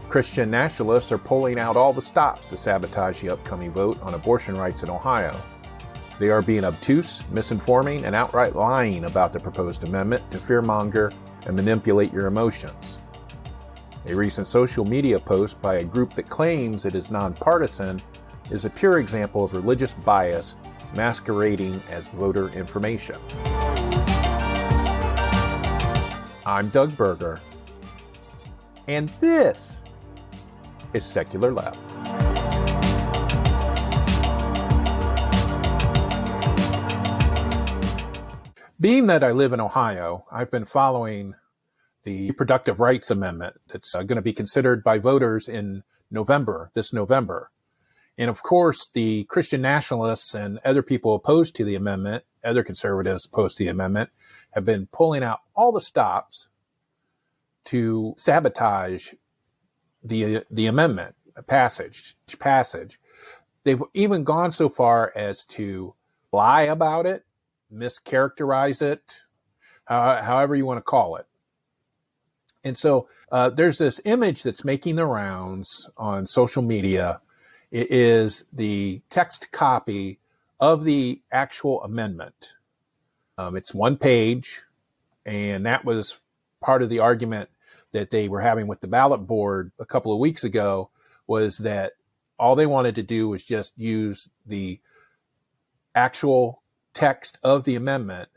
Christian nationalists are pulling out all the stops to sabotage the upcoming vote on abortion rights in Ohio. They are being obtuse, misinforming, and outright lying about the proposed amendment to fearmonger and manipulate your emotions. A recent social media post by a group that claims it is nonpartisan is a pure example of religious bias masquerading as voter information. I'm Doug Berger, and this is Secular Left. Being that I live in Ohio, I've been following the Reproductive Rights Amendment that's going to be considered by voters in this November. And of course, the Christian nationalists and other people opposed to the amendment, other conservatives opposed to the amendment, have been pulling out all the stops to sabotage the amendment passage. They've even gone so far as to lie about it, mischaracterize it, however you want to call it. And so there's this image that's making the rounds on social media. It is the text copy of the actual amendment. It's one page, and that was part of the argument that they were having with the ballot board a couple of weeks ago, was that all they wanted to do was just use the actual text of the amendment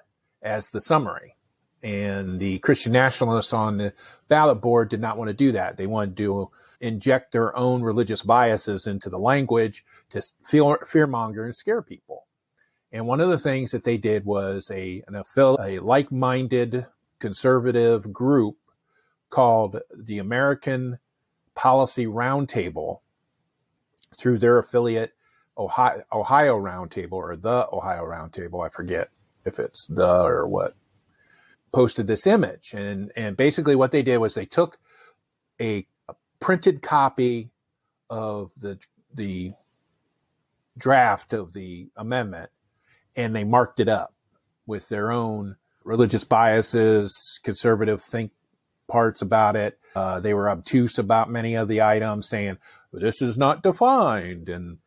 as the summary. And the Christian nationalists on the ballot board did not want to do that. They wanted to inject their own religious biases into the language to fearmonger and scare people. And one of the things that they did was a like-minded conservative group called the American Policy Roundtable, through their affiliate Ohio Roundtable, or the Ohio Roundtable, I forget if it's the or what, posted this image. And basically what they did was they took a printed copy of the draft of the amendment, and they marked it up with their own religious biases, conservative think parts about it. They were obtuse about many of the items, saying, well, this is not defined, and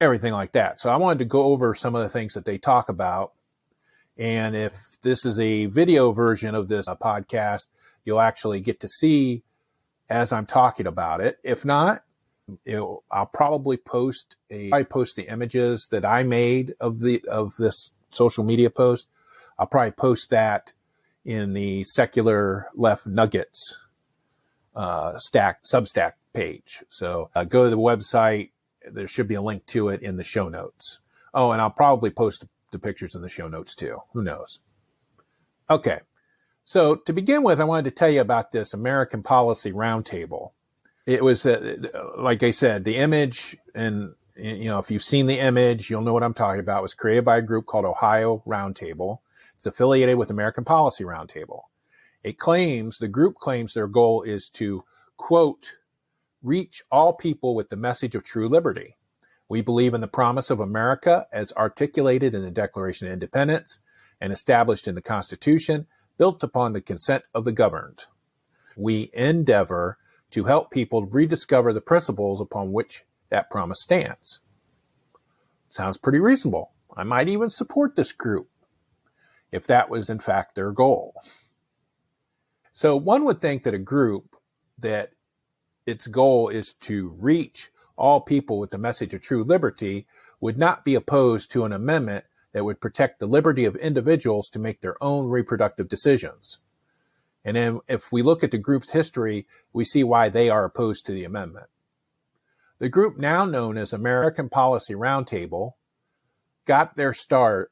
everything like that. So I wanted to go over some of the things that they talk about. And if this is a video version of this podcast, you'll actually get to see as I'm talking about it. If not, I'll probably post the images that I made of this social media post. I'll probably post that in the Secular Left Nuggets Substack page. So go to the website. There should be a link to it in the show notes. Oh, and I'll probably post the pictures in the show notes too. Who knows? Okay. So to begin with, I wanted to tell you about this American Policy Roundtable. It was, like I said, the image, and if you've seen the image, you'll know what I'm talking about. It was created by a group called Ohio Roundtable. It's affiliated with American Policy Roundtable. The group claims their goal is to, quote, reach all people with the message of true liberty. We believe in the promise of America as articulated in the Declaration of Independence and established in the Constitution, built upon the consent of the governed. We endeavor to help people rediscover the principles upon which that promise stands. Sounds pretty reasonable. I might even support this group if that was in fact their goal. So one would think that a group that its goal is to reach all people with the message of true liberty would not be opposed to an amendment that would protect the liberty of individuals to make their own reproductive decisions. And then if we look at the group's history, we see why they are opposed to the amendment. The group, now known as American Policy Roundtable, got their start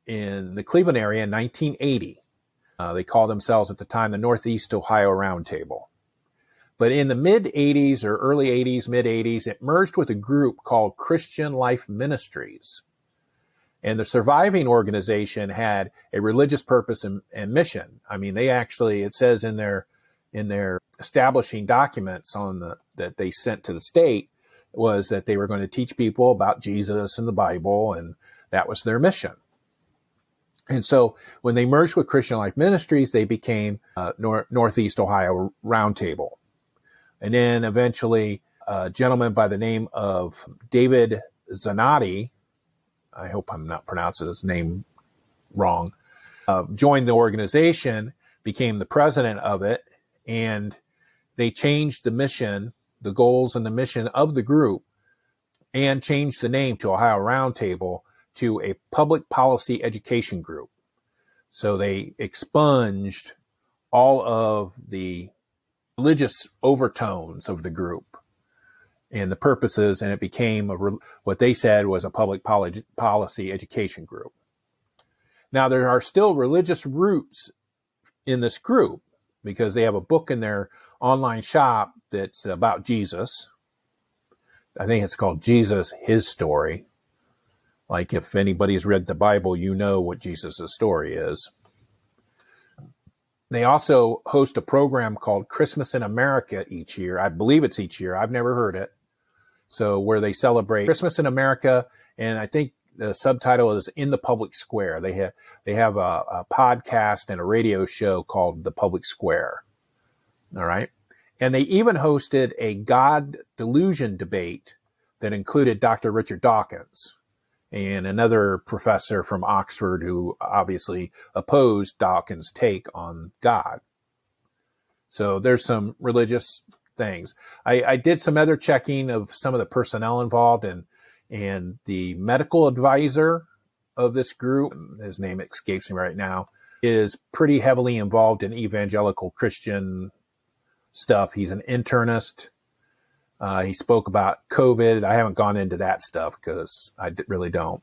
in the Cleveland area in 1980. They called themselves at the time the Northeast Ohio Roundtable. But in the mid-'80s or early '80s, mid-'80s, it merged with a group called Christian Life Ministries. And the surviving organization had a religious purpose and mission. I mean, it says in their establishing documents that they sent to the state, was that they were going to teach people about Jesus and the Bible, and that was their mission. And so when they merged with Christian Life Ministries, they became Northeast Ohio Roundtable. And then eventually a gentleman by the name of David Zanotti, I hope I'm not pronouncing his name wrong, joined the organization, became the president of it, and they changed the mission, the goals and the mission of the group, and changed the name to Ohio Roundtable to a public policy education group. So they expunged all of the religious overtones of the group and the purposes, and it became what they said was a public policy education group. Now, there are still religious roots in this group because they have a book in their online shop that's about Jesus. I think it's called Jesus, His Story. Like if anybody's read the Bible, you know what Jesus' story is. They also host a program called Christmas in America each year. I believe it's each year. I've never heard it. So where they celebrate Christmas in America, and I think the subtitle is In the Public Square. They have a podcast and a radio show called The Public Square. All right. And they even hosted a God delusion debate that included Dr. Richard Dawkins and another professor from Oxford who obviously opposed Dawkins' take on God. So there's some religious things. I did some other checking of some of the personnel involved, and the medical advisor of this group, his name escapes me right now, is pretty heavily involved in evangelical Christian stuff. He's an internist. He spoke about COVID. I haven't gone into that stuff because I really don't.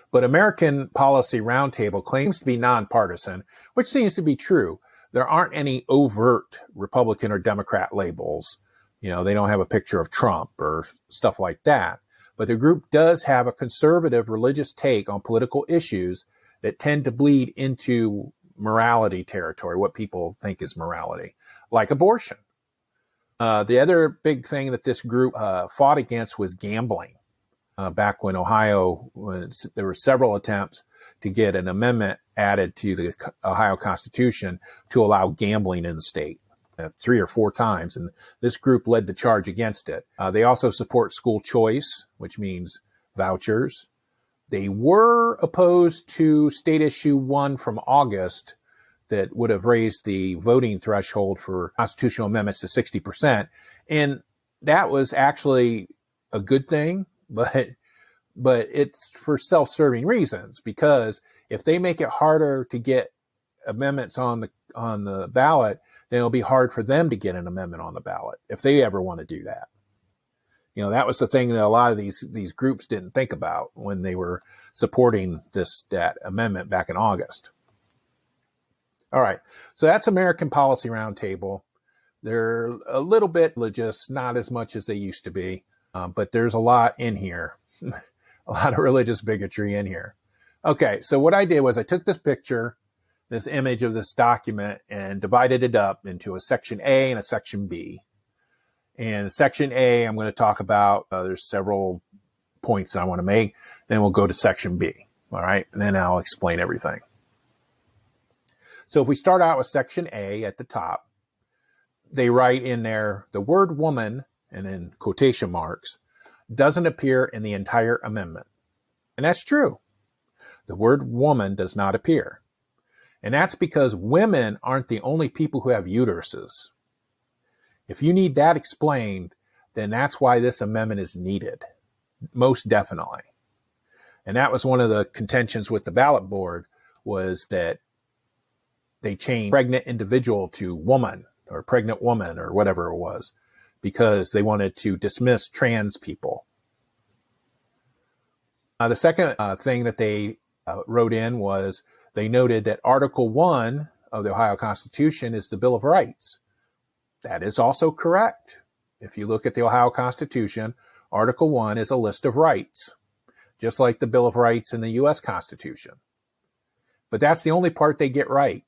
But American Policy Roundtable claims to be nonpartisan, which seems to be true. There aren't any overt Republican or Democrat labels. You know, they don't have a picture of Trump or stuff like that. But the group does have a conservative religious take on political issues that tend to bleed into morality territory, what people think is morality, like abortion. The other big thing that this group fought against was gambling. Back when there were several attempts to get an amendment added to the Ohio Constitution to allow gambling in the state, 3 or 4 times. And this group led the charge against it. They also support school choice, which means vouchers. They were opposed to State Issue 1 from August that would have raised the voting threshold for constitutional amendments to 60%. And that was actually a good thing, but it's for self-serving reasons, because if they make it harder to get amendments on the ballot, then it'll be hard for them to get an amendment on the ballot if they ever want to do that. You know, that was the thing that a lot of these groups didn't think about when they were supporting that amendment back in August. All right, so that's American Policy Roundtable. They're a little bit religious, not as much as they used to be, but there's a lot in here, a lot of religious bigotry in here. Okay, so what I did was I took this picture, this image of this document, and divided it up into a section A and a section B. And section A, I'm going to talk about, there's several points I want to make. Then we'll go to section B, all right? And then I'll explain everything. So if we start out with section A at the top, they write in there, the word woman, and in quotation marks, doesn't appear in the entire amendment. And that's true. The word woman does not appear. And that's because women aren't the only people who have uteruses. If you need that explained, then that's why this amendment is needed. Most definitely. And that was one of the contentions with the ballot board, was that they changed pregnant individual to woman or pregnant woman or whatever it was, because they wanted to dismiss trans people. The second thing that they wrote in was they noted that Article 1 of the Ohio Constitution is the Bill of Rights. That is also correct. If you look at the Ohio Constitution, Article 1 is a list of rights, just like the Bill of Rights in the U.S. Constitution. But that's the only part they get right.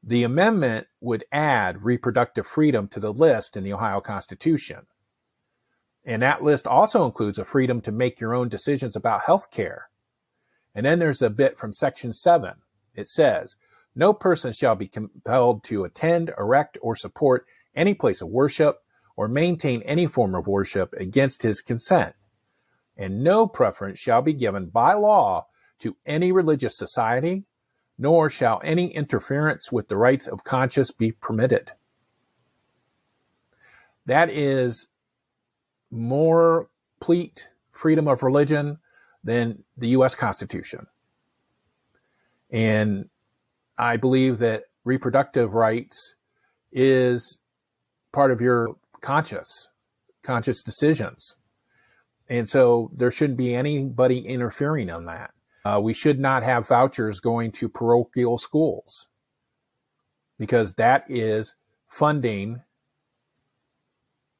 The amendment would add reproductive freedom to the list in the Ohio Constitution. And that list also includes a freedom to make your own decisions about health care. And then there's a bit from Section 7. It says, No person shall be compelled to attend, erect, or support any place of worship or maintain any form of worship against his consent. And no preference shall be given by law to any religious society, nor shall any interference with the rights of conscience be permitted. That is more complete freedom of religion than the U.S. Constitution. And I believe that reproductive rights is part of your conscious decisions. And so there shouldn't be anybody interfering on that. We should not have vouchers going to parochial schools, because that is funding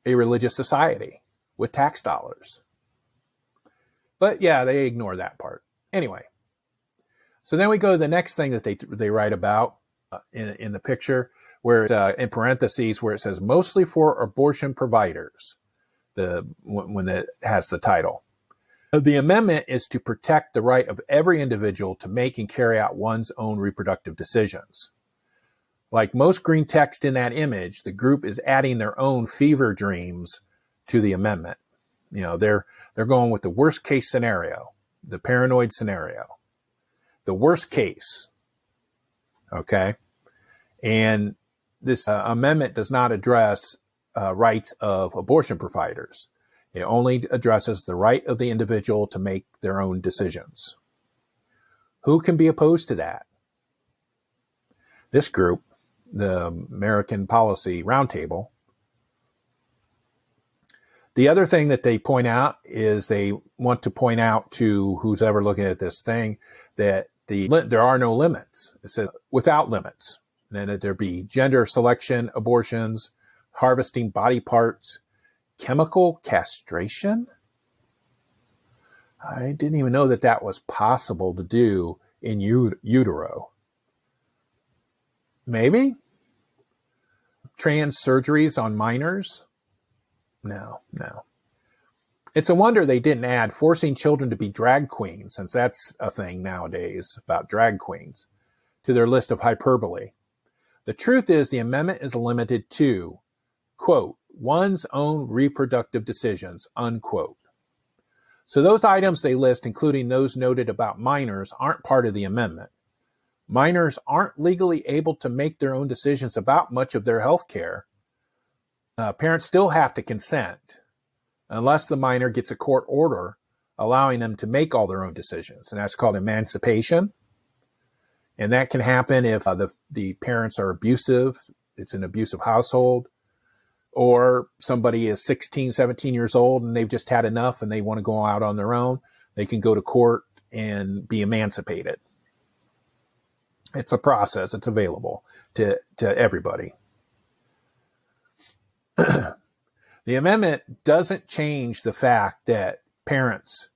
a religious society with tax dollars. But yeah, they ignore that part. Anyway, so then we go to the next thing that they write about in the picture, where it's in parentheses where it says mostly for abortion providers, when it has the title. The amendment is to protect the right of every individual to make and carry out one's own reproductive decisions. Like most green text in that image, the group is adding their own fever dreams to the amendment. You know, they're going with the worst case scenario, the paranoid scenario, the worst case. Okay. And this amendment does not address rights of abortion providers. It only addresses the right of the individual to make their own decisions. Who can be opposed to that? This group, the American Policy Roundtable. The other thing that they point out is they want to point out to who's ever looking at this thing that there are no limits. It says without limits. And then that there be gender selection, abortions, harvesting body parts, chemical castration. I didn't even know that was possible to do in utero. Maybe? Trans surgeries on minors? No. It's a wonder they didn't add forcing children to be drag queens, since that's a thing nowadays about drag queens, to their list of hyperbole. The truth is the amendment is limited to, quote, one's own reproductive decisions, unquote. So those items they list, including those noted about minors, aren't part of the amendment. Minors aren't legally able to make their own decisions about much of their health care. Parents still have to consent unless the minor gets a court order allowing them to make all their own decisions. And that's called emancipation. And that can happen if the parents are abusive, it's an abusive household, or somebody is 16, 17 years old and they've just had enough and they want to go out on their own. They can go to court and be emancipated. It's a process. It's available to everybody. The amendment doesn't change the fact that parents'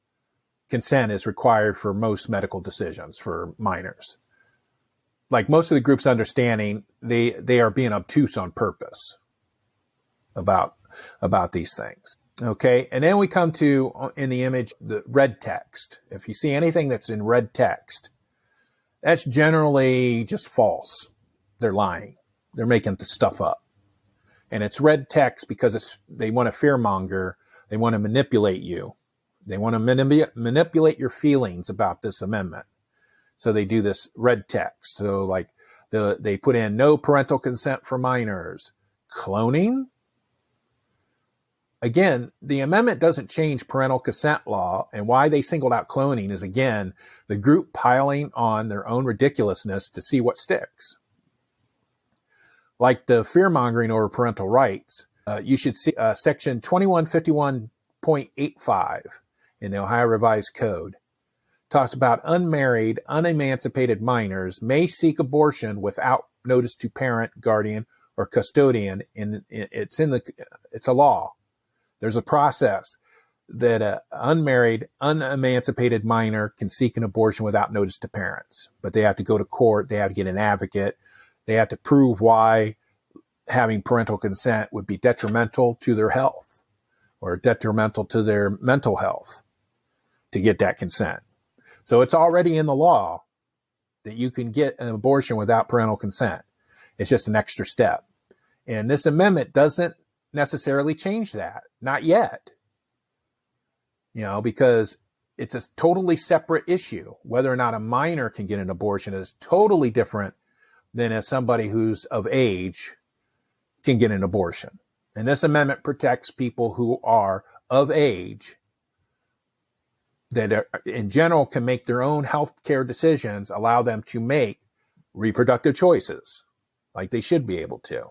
consent is required for most medical decisions for minors. Like most of the group's understanding, they are being obtuse on purpose about these things. Okay, and then we come to, in the image, the red text. If you see anything that's in red text, that's generally just false. They're lying. They're making the stuff up. And it's red text because they want to fearmonger. They want to manipulate you. They want to manipulate your feelings about this amendment. So they do this red text. So like they put in no parental consent for minors. Cloning. Again, the amendment doesn't change parental consent law, and why they singled out cloning is, again, the group piling on their own ridiculousness to see what sticks. Like the fear-mongering over parental rights, you should see section 2151.85 in the Ohio Revised Code. Talks about unmarried, unemancipated minors may seek abortion without notice to parent, guardian, or custodian. It's a law. There's a process that an unmarried, unemancipated minor can seek an abortion without notice to parents. But they have to go to court. They have to get an advocate. They have to prove why having parental consent would be detrimental to their health or detrimental to their mental health to get that consent. So it's already in the law that you can get an abortion without parental consent. It's just an extra step. And this amendment doesn't necessarily change that. Not yet. Because it's a totally separate issue. Whether or not a minor can get an abortion is totally different than if somebody who's of age can get an abortion. And this amendment protects people who are of age that are, in general can make their own health care decisions, allow them to make reproductive choices like they should be able to.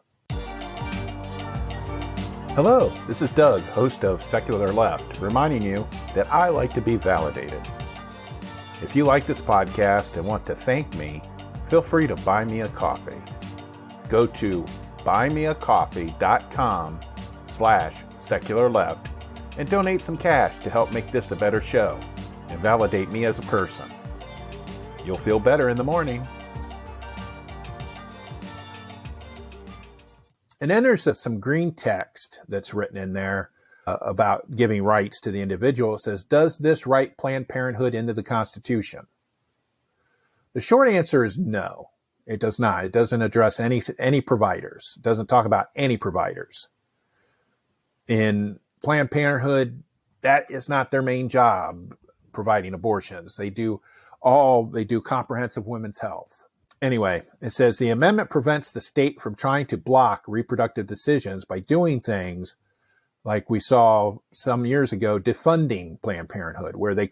Hello, this is Doug, host of Secular Left, reminding you that I like to be validated. If you like this podcast and want to thank me, feel free to buy me a coffee. Go to buymeacoffee.com/secularleft and donate some cash to help make this a better show and validate me as a person. You'll feel better in the morning. And then there's some green text that's written in there about giving rights to the individual. It says, does this write Planned Parenthood into the Constitution? The short answer is no, it does not. It doesn't address any providers. It doesn't talk about any providers. In Planned Parenthood, that is not their main job, providing abortions. They do comprehensive women's health. Anyway, it says the amendment prevents the state from trying to block reproductive decisions by doing things like we saw some years ago, defunding Planned Parenthood, where they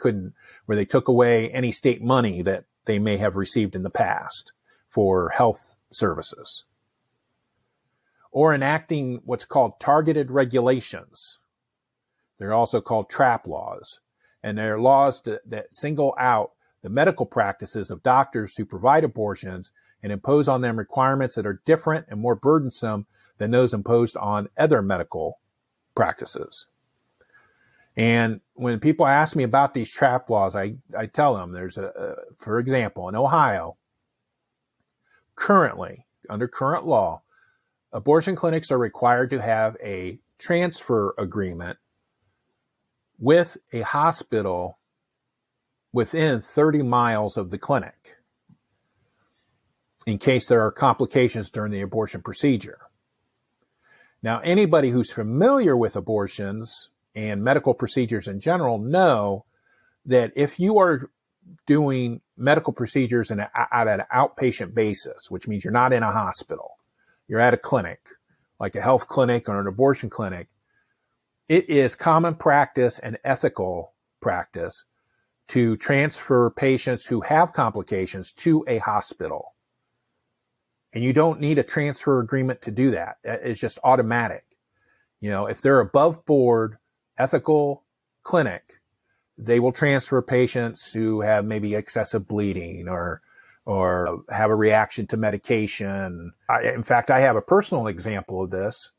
took away any state money that they may have received in the past for health services, or enacting what's called targeted regulations. They're also called trap laws, and they're laws that single out the medical practices of doctors who provide abortions and impose on them requirements that are different and more burdensome than those imposed on other medical practices. And when people ask me about these trap laws, I tell them for example, in Ohio, currently, under current law, abortion clinics are required to have a transfer agreement with a hospital within 30 miles of the clinic in case there are complications during the abortion procedure. Now, anybody who's familiar with abortions and medical procedures in general know that if you are doing medical procedures at an outpatient basis, which means you're not in a hospital, you're at a clinic, like a health clinic or an abortion clinic, it is common practice and ethical practice to transfer patients who have complications to a hospital. And you don't need a transfer agreement to do that. It's just automatic. If they're above board, ethical clinic, they will transfer patients who have maybe excessive bleeding or have a reaction to medication. In fact, I have a personal example of this.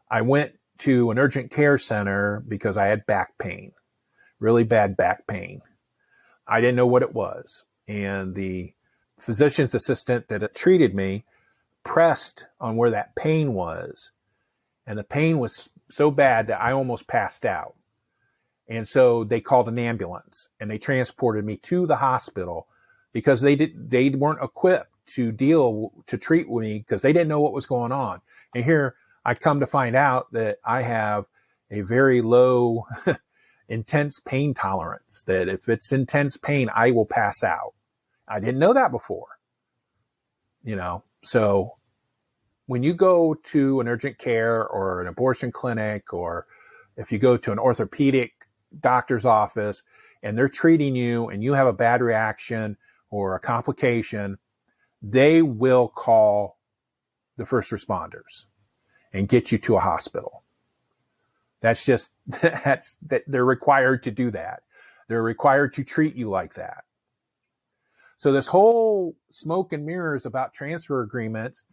I went to an urgent care center because I had back pain, really bad back pain. I didn't know what it was. And the physician's assistant that had treated me pressed on where that pain was. And the pain was so bad that I almost passed out. And so they called an ambulance and they transported me to the hospital because they weren't equipped to treat me because they didn't know what was going on. And here I come to find out that I have a very low intense pain tolerance, that if it's intense pain, I will pass out. I didn't know that before, So when you go to an urgent care or an abortion clinic, or if you go to an orthopedic doctor's office and they're treating you and you have a bad reaction or a complication, they will call the first responders and get you to a hospital. That they're required to do that. They're required to treat you like that. So this whole smoke and mirrors about transfer agreements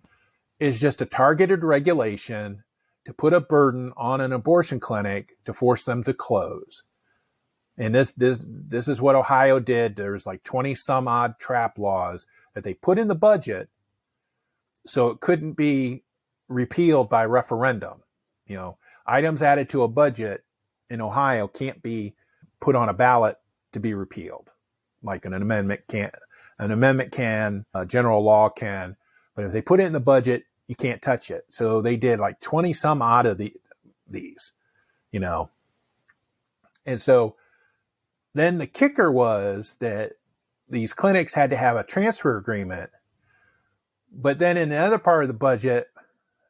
is just a targeted regulation to put a burden on an abortion clinic to force them to close. And this is what Ohio did. There's like 20 some odd trap laws that they put in the budget so it couldn't be repealed by referendum. Items added to a budget in Ohio can't be put on a ballot to be repealed, like an amendment can't. An amendment can, a general law can, but if they put it in the budget, you can't touch it. So they did like 20 some odd of these, you know. And so then the kicker was that these clinics had to have a transfer agreement. But then in the other part of the budget,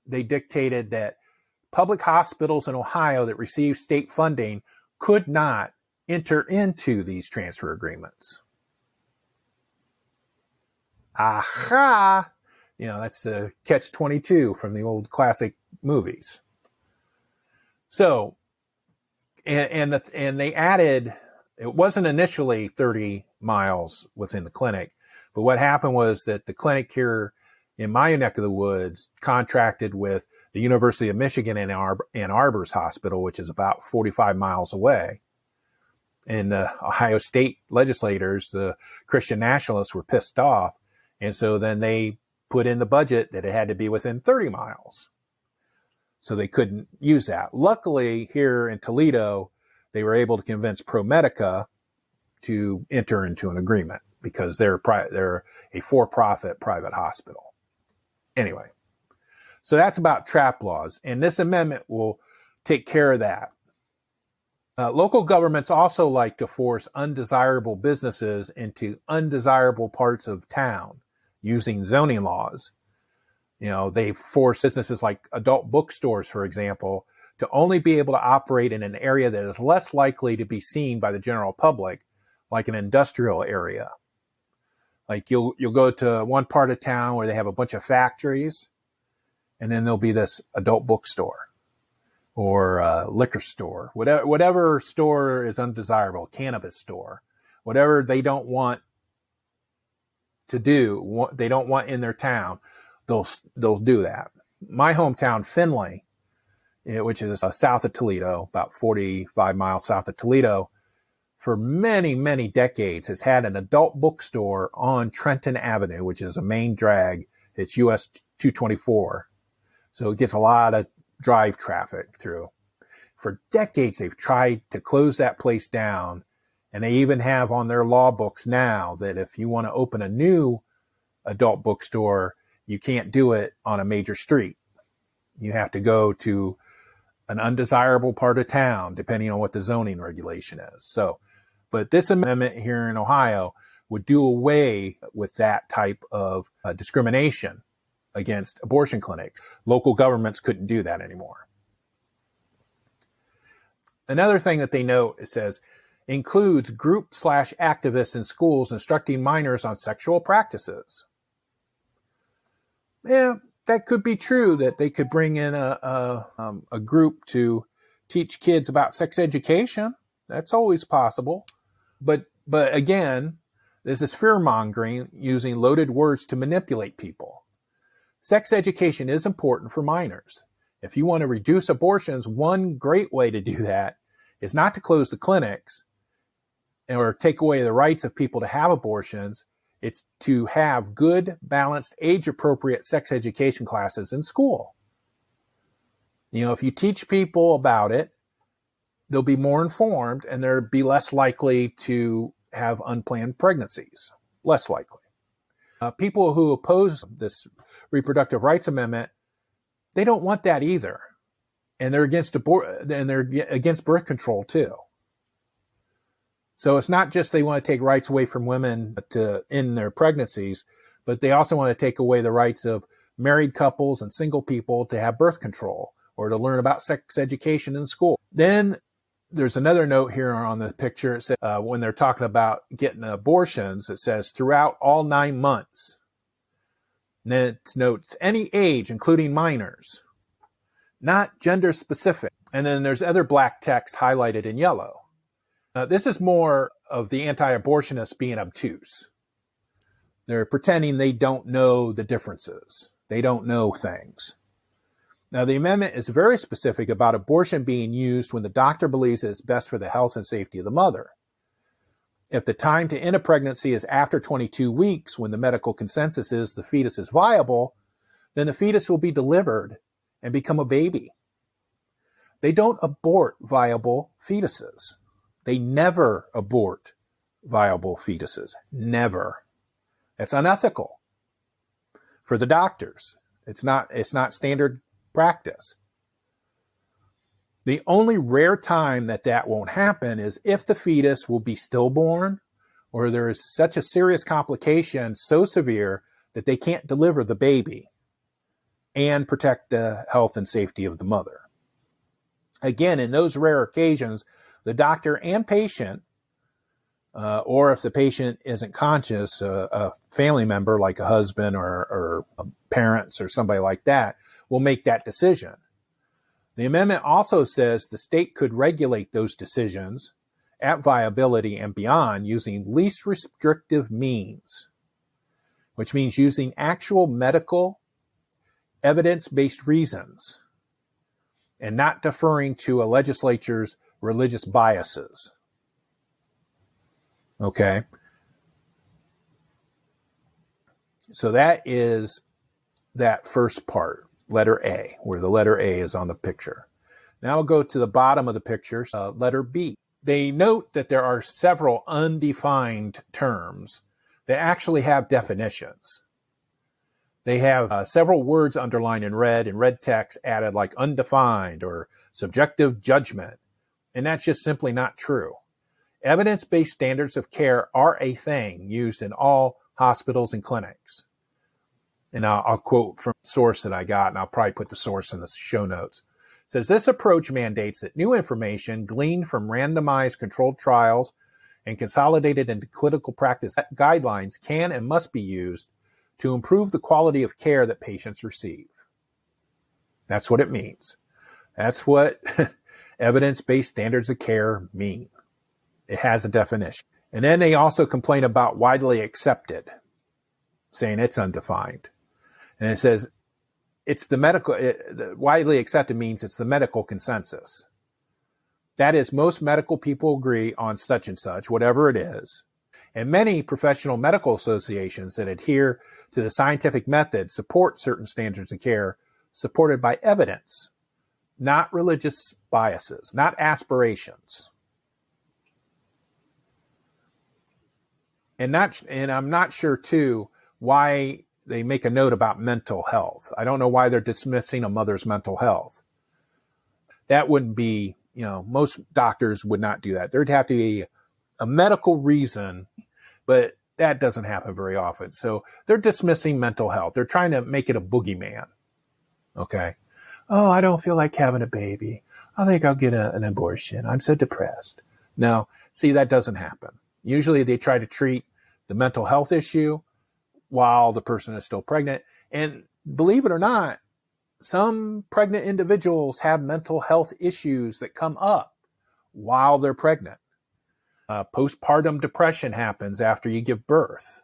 they dictated that public hospitals in Ohio that receive state funding could not enter into these transfer agreements. Aha! You know, that's the catch-22 from the old classic movies. So, and they added, it wasn't initially 30 miles within the clinic, but what happened was that the clinic here in my neck of the woods contracted with the University of Michigan in Ann Arbor's hospital, which is about 45 miles away. And the Ohio State legislators, the Christian nationalists, were pissed off. And so then they put in the budget that it had to be within 30 miles. So they couldn't use that. Luckily, here in Toledo, they were able to convince ProMedica to enter into an agreement because they're a for-profit private hospital. Anyway, so that's about trap laws. And this amendment will take care of that. Local governments also like to force undesirable businesses into undesirable parts of town using zoning laws. You know, they force businesses like adult bookstores, for example, to only be able to operate in an area that is less likely to be seen by the general public, like an industrial area. Like you'll go to one part of town where they have a bunch of factories, and then there'll be this adult bookstore or a liquor store, whatever store is undesirable, cannabis store, whatever they don't want to do, they don't want in their town, they'll do that. My hometown, Findlay, which is south of Toledo, about 45 miles south of Toledo, for many, many decades has had an adult bookstore on Trenton Avenue, which is a main drag. It's US 224. So it gets a lot of drive traffic through. For decades, they've tried to close that place down. And they even have on their law books now that if you want to open a new adult bookstore, you can't do it on a major street. You have to go to an undesirable part of town, depending on what the zoning regulation is. So, but this amendment here in Ohio would do away with that type of discrimination against abortion clinics. Local governments couldn't do that anymore. Another thing that they note, it says, includes group/activists in schools instructing minors on sexual practices. Yeah, that could be true, that they could bring in a group to teach kids about sex education. That's always possible. But again, this is fear-mongering using loaded words to manipulate people. Sex education is important for minors. If you want to reduce abortions, one great way to do that is not to close the clinics or take away the rights of people to have abortions. It's to have good, balanced, age-appropriate sex education classes in school. You know, if you teach people about it, they'll be more informed and they'll be less likely to have unplanned pregnancies. Less likely. People who oppose this reproductive rights amendment, they don't want that either. And they're against birth control too. So it's not just they want to take rights away from women to end their pregnancies, but they also want to take away the rights of married couples and single people to have birth control or to learn about sex education in school. Then there's another note here on the picture. It says, when they're talking about getting abortions, it says throughout all 9 months. And then it notes any age, including minors, not gender specific. And then there's other black text highlighted in yellow. This is more of the anti-abortionists being obtuse. They're pretending they don't know the differences. They don't know things. Now, the amendment is very specific about abortion being used when the doctor believes that it's best for the health and safety of the mother. If the time to end a pregnancy is after 22 weeks, when the medical consensus is the fetus is viable, then the fetus will be delivered and become a baby. They don't abort viable fetuses. They never abort viable fetuses. Never. That's unethical for the doctors. It's not standard practice. The only rare time that won't happen is if the fetus will be stillborn or there is such a serious complication so severe that they can't deliver the baby and protect the health and safety of the mother. Again, in those rare occasions, the doctor and patient, or if the patient isn't conscious, a family member like a husband or parents or somebody like that, will make that decision. The amendment also says the state could regulate those decisions at viability and beyond using least restrictive means, which means using actual medical evidence-based reasons and not deferring to a legislature's religious biases. Okay? So that is that first part, letter A, where the letter A is on the picture. Now we'll go to the bottom of the picture, letter B. They note that there are several undefined terms that actually have definitions. They have several words underlined in red text added like undefined or subjective judgment, and that's just simply not true. Evidence-based standards of care are a thing used in all hospitals and clinics. And I'll quote from a source that I got, and I'll probably put the source in the show notes. It says, this approach mandates that new information gleaned from randomized controlled trials and consolidated into clinical practice guidelines can and must be used to improve the quality of care that patients receive. That's what it means. That's what evidence-based standards of care mean. It has a definition. And then they also complain about widely accepted, saying it's undefined. And it says it's the medical, widely accepted means it's the medical consensus. That is, most medical people agree on such and such, whatever it is. And many professional medical associations that adhere to the scientific method support certain standards of care supported by evidence, not religious biases, not aspirations. And I'm not sure, too, why they make a note about mental health. I don't know why they're dismissing a mother's mental health. That wouldn't be, most doctors would not do that. There'd have to be a medical reason, but that doesn't happen very often. So they're dismissing mental health. They're trying to make it a boogeyman. Okay. Oh, I don't feel like having a baby. I think I'll get an abortion. I'm so depressed. No, see, that doesn't happen. Usually they try to treat the mental health issue while the person is still pregnant. And believe it or not, some pregnant individuals have mental health issues that come up while they're pregnant. Postpartum depression happens after you give birth,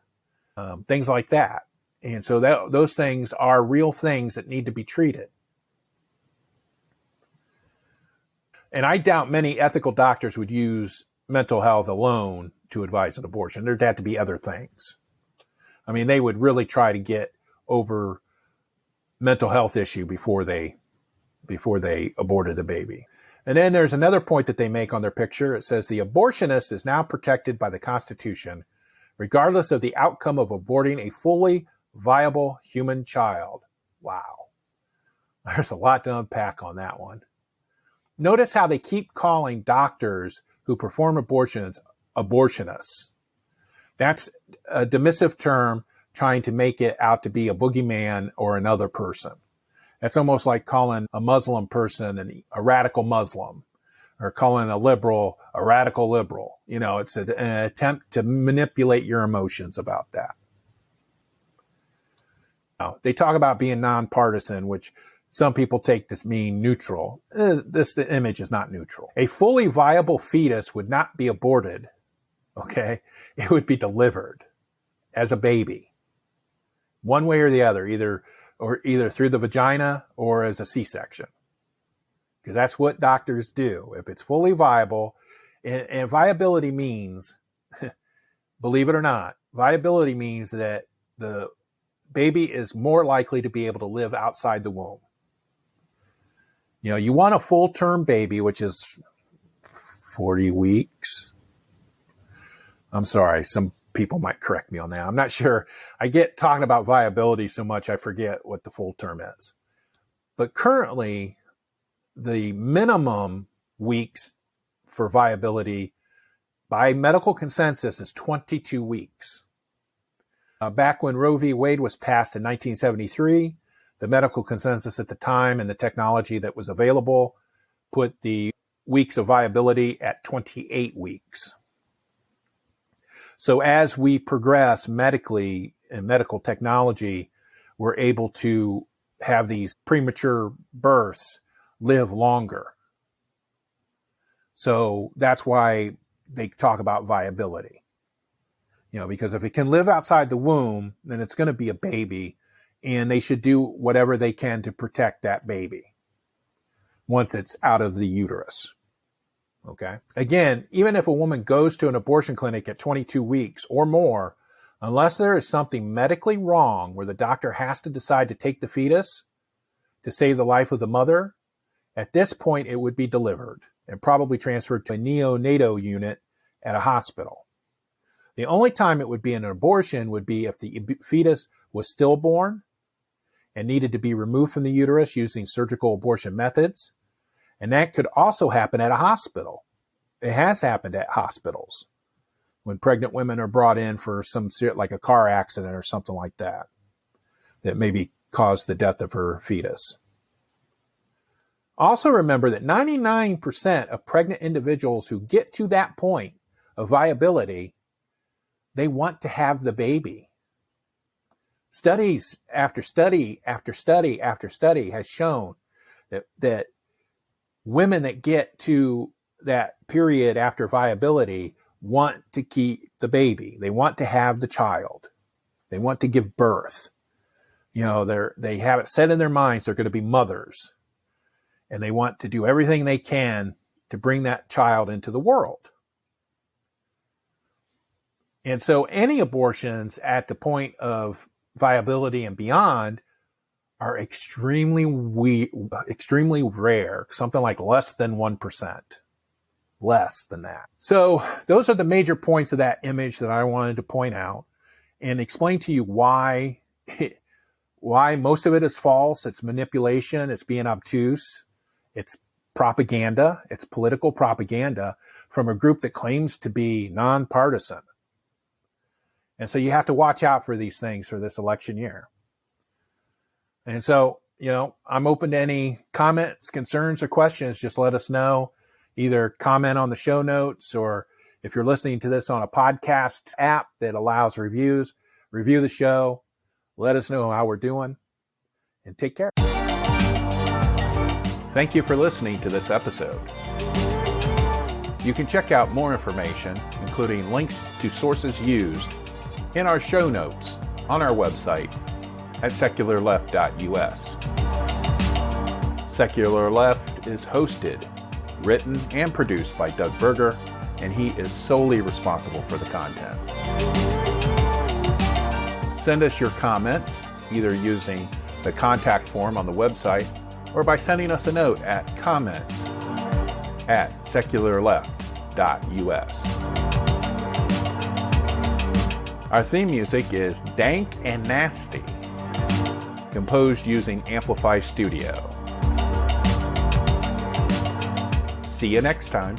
things like that. And so those things are real things that need to be treated. And I doubt many ethical doctors would use mental health alone to advise an abortion. There'd have to be other things. I mean, they would really try to get over mental health issue before they aborted the baby. And then there's another point that they make on their picture. It says the abortionist is now protected by the Constitution, regardless of the outcome of aborting a fully viable human child. Wow. There's a lot to unpack on that one. Notice how they keep calling doctors who perform abortions abortionists. That's a dismissive term trying to make it out to be a boogeyman or another person. That's almost like calling a Muslim person a radical Muslim, or calling a liberal a radical liberal. It's an attempt to manipulate your emotions about that. Now, they talk about being nonpartisan, which some people take to mean neutral. The image is not neutral. A fully viable fetus would not be aborted. Okay? It would be delivered as a baby. One way or the other, either through the vagina or as a C-section. Because that's what doctors do. If it's fully viable, and viability means, believe it or not, viability means that the baby is more likely to be able to live outside the womb. You want a full-term baby, which is 40 weeks. I'm sorry, some people might correct me on that. I'm not sure. I get talking about viability so much, I forget what the full term is. But currently, the minimum weeks for viability by medical consensus is 22 weeks. Back when Roe v. Wade was passed in 1973, the medical consensus at the time and the technology that was available put the weeks of viability at 28 weeks. So as we progress medically and medical technology, we're able to have these premature births live longer. So that's why they talk about viability. Because if it can live outside the womb, then it's going to be a baby, and they should do whatever they can to protect that baby once it's out of the uterus. Okay. Again, even if a woman goes to an abortion clinic at 22 weeks or more, unless there is something medically wrong where the doctor has to decide to take the fetus to save the life of the mother, at this point it would be delivered and probably transferred to a neonatal unit at a hospital. The only time it would be an abortion would be if the fetus was stillborn and needed to be removed from the uterus using surgical abortion methods. And that could also happen at a hospital. It has happened at hospitals when pregnant women are brought in for some, like a car accident or something like that, that maybe caused the death of her fetus. Also remember that 99% of pregnant individuals who get to that point of viability, they want to have the baby. Studies after study after study after study has shown that women that get to that period after viability want to keep the baby. They want to have the child. They want to give birth. They have it set in their minds they're going to be mothers. And they want to do everything they can to bring that child into the world. And so any abortions at the point of viability and beyond are extremely rare, something like less than 1%. Less than that. So those are the major points of that image that I wanted to point out and explain to you why most of it is false. It's manipulation. It's being obtuse. It's propaganda. It's political propaganda from a group that claims to be nonpartisan. And so you have to watch out for these things for this election year. And so, I'm open to any comments, concerns, or questions. Just let us know. Either comment on the show notes, or if you're listening to this on a podcast app that allows reviews, review the show. Let us know how we're doing, and take care. Thank you for listening to this episode. You can check out more information, including links to sources used, in our show notes on our website at secularleft.us. Secular Left is hosted, written, and produced by Doug Berger, and he is solely responsible for the content. Send us your comments, either using the contact form on the website or by sending us a note at comments@secularleft.us. Our theme music is Dank and Nasty, composed using Amplify Studio. See you next time.